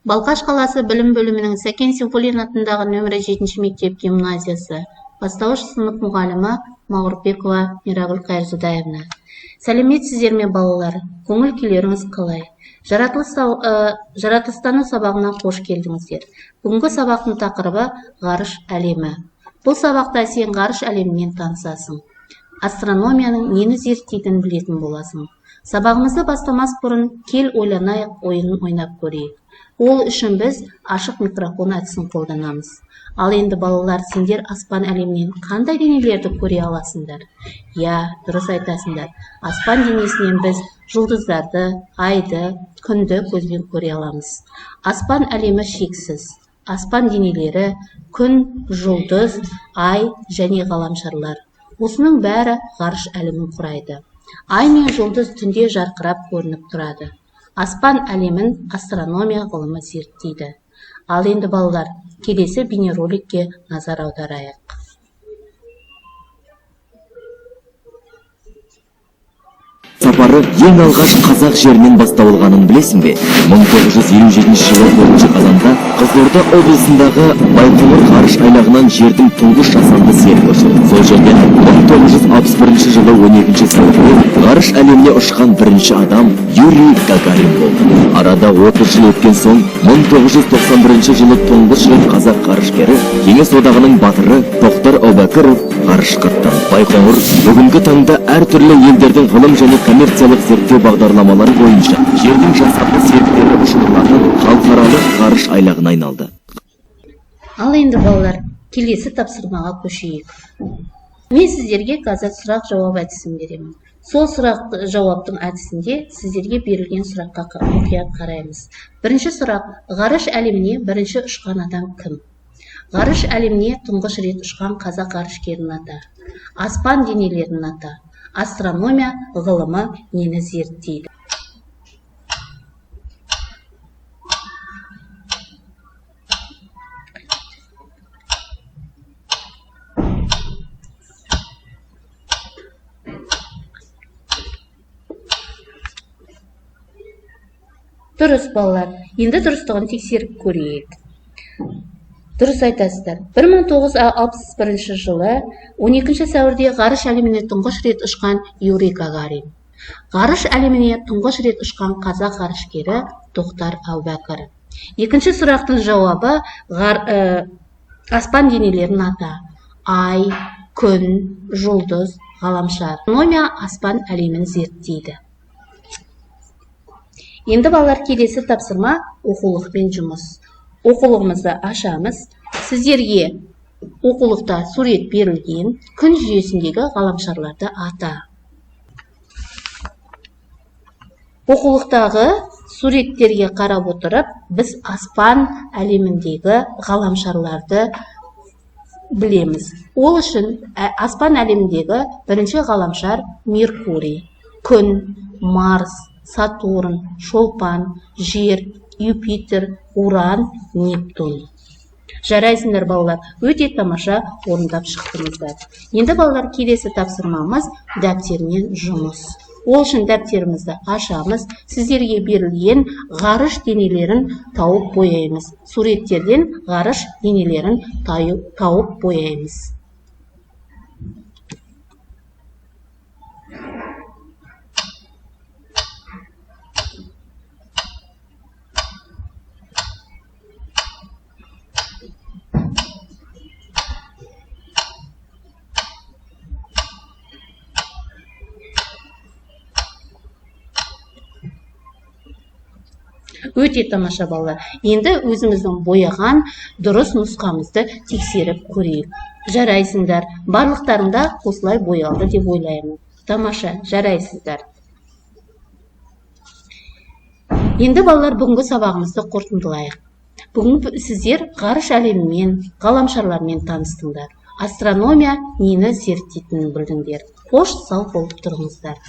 Балқаш қаласы білім бөлімінің Сәкен Сейфуллин атындағы нөмірі 7 мектеп гимназиясы. Бастауыш сынып мұғалімі Мағұрбекова Мирагүл Қайырзадаевна. Сәлеметсіздер ме балалар? Көңіл күйлеріңіз қалай? Жаратылыстану сабағына қош келдіңіздер. Бүгінгі сабақтың тақырыбы ғарыш әлемі. Бұл сабақта сен ғарыш әлемімен танысасың. Астрономияның нені зерттейтінін білетін боласың. Сабағымызды бастамас бұрын кел ойланайық ойынын ойнап көрейік. Ол үшін біз ашық микрофон әдісін қолданамыз. Ал енді балалар, сендер аспан әлемінен қандай денелерді көре аласыңдар? Я, дұрыс айтасыңдар. Аспан денесінен біз жұлдыздарды, айды, күнді көзбен көре аламыз. Аспан әлемі шексіз. Аспан денелері күн, жұлдыз, ай және ғаламшарлар. Осының бәрі ғарыш әлемін құрайды. Ай мен жұлдыз түнде жарқырап көрініп тұрады. Аспан әлемін астрономия ғылымы зерттейді. Ал енді балалар, келесі бейнероликке назар аударайық. Сапары ең алғаш қазақ жерінен басталғанын білесің бе? 1957 жылы 4 қазанда Қызылорда облысындағы Байқоңыр ғарыш айлағынан жердің тұңғыш жасанды серігі ұшырылды. Сол жерден 1961 жылы 12 сәуірде ғарыш әлеміне ұшқан бірінші адам Юрий Гагарин болды. Арада 30 жыл өткен соң 1991 жылы тұңғыш рет қазақ ғарышкері, Кеңес одағының батыры Тоқтар Әубәкіров ғарышқа аттанды. Байқоңыр бүгінгі таңда әртүрлі елдердің ғылым және коммерциялық зерттеу бағдарламалары бойынша жердің жасанды серіктері ұшырылатын халықаралық ғарыш айлағына айналды. Ал енді балалар, келесі тапсырмаға көшейік. Мен сіздерге қазір сұрақ-жауап әдісін беремін. Сол сұрақ-жауаптың әдісінде сіздерге берілген сұраққа мұқият қараймыз. Бірінші сұрақ: ғарыш әлеміне бірінші ұшқан адам кім? Ғарыш әлеміне тұңғыш рет ұшқан қазақ ғарышкерінің аты. Аспан денелерінің аты. Астрономия ғылымы нені зерттейді? Дұрыс балалар, енді дұрыстығын тексеріп көрейік. Дұрыс айтасыздар. 1961 жылы 12 сәуірде ғарыш әлеміне тұңғыш рет ұшқан Юрий Гагарин. Ғарыш әлеміне тұңғыш рет ұшқан қазақ ғарышкері Тоқтар Әубәкіров. Екінші сұрақтың жауабы аспан денелерінің аты. Ай, күн, жұлдыз, ғаламшар. Астрономия аспан әлемін зерттейді. Енді балалар, келесі тапсырма оқулықпен жұмыс. Оқулығымызды ашамыз. Сіздерге оқулықта сурет берілген күн жүйесіндегі ғаламшарларды ата. Оқулықтағы суреттерге қарап отырып, біз аспан әлеміндегі ғаламшарларды білеміз. Ол үшін аспан әлеміндегі бірінші ғаламшар Меркурий, күн, Марс, Сатурн, Шолпан, Жер, Юпитер, Уран, Нептун. Жарайсыңдар балалар, өте тамаша орындап шықтыңыздар. Енді балалар, келесі тапсырмамыз дәптерінен жұмыс. Ол үшін дәптерімізді ашамыз. Сіздерге берілген ғарыш денелерін тауып бояймыз. Суреттерден ғарыш денелерін тауып бояймыз. Өте тамаша балалар. Енді өзіміздің бояған дұрыс нұсқамызды тексеріп көрейік. Жарайсыңдар. Барлықтарында осылай боялды деп ойлаймын. Тамаша, жарайсыздар. Енді балалар, бүгінгі сабағымызды қорытындылайық. Бүгін сіздер ғарыш әлемімен, ғаламшарлармен таныстыңдар. Астрономия нені зерттейтінін білдіңдер. Қош сау болып тұрыңыздар.